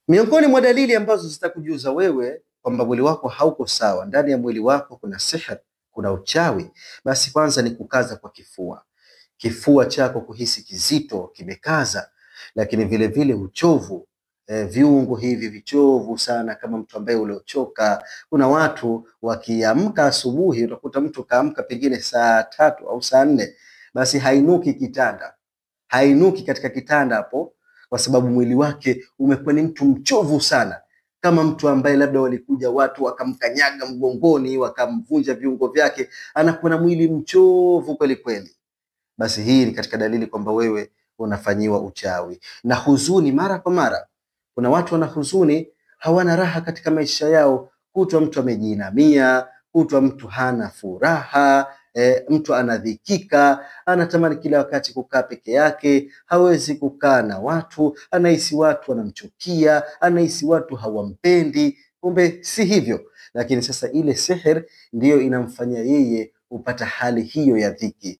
Miongoni mwa dalili ambazo zitakujuza wewe kwamba mwili wako hauko sawa, ndani ya mwili wako kuna sihr, kuna uchawi, basi kwanza ni kukaza kwa kifua. Kifua chako kuhisi kizito, kimekaza, lakini vile vile uchovu, viungo hivi vichovu sana, kama mtu ambaye uliochoka. Kuna watu wakiamka asubuhi, utakuta mtu kaamka pengine saa 3 au saa 4, basi hainuki kitanda, hainuki katika kitanda hapo, kwa sababu mwili wake umekuwa ni mtu mchovu sana, kama mtu ambaye labda walikuja watu wakamkanyaga mgongoni wakamvunja viungo vyake, anakuwa na mwili mchovu kweli kweli. Basi hii ni katika dalili kwamba wewe unafanyiwa uchawi. Na huzuni mara kwa mara, kuna watu wana huzuni, hawana raha katika maisha yao, kutwa mtu amejiinamia, kutwa mtu hana furaha, mtu anadhikika, anatamani kila wakati kukaa peke yake, hawezi kukaa na watu, anahisi watu wanamchukia, anahisi watu hawampendi. Kumbe si hivyo, lakini sasa ile seher ndiyo inamfanya yeye kupata hali hiyo ya dhiki.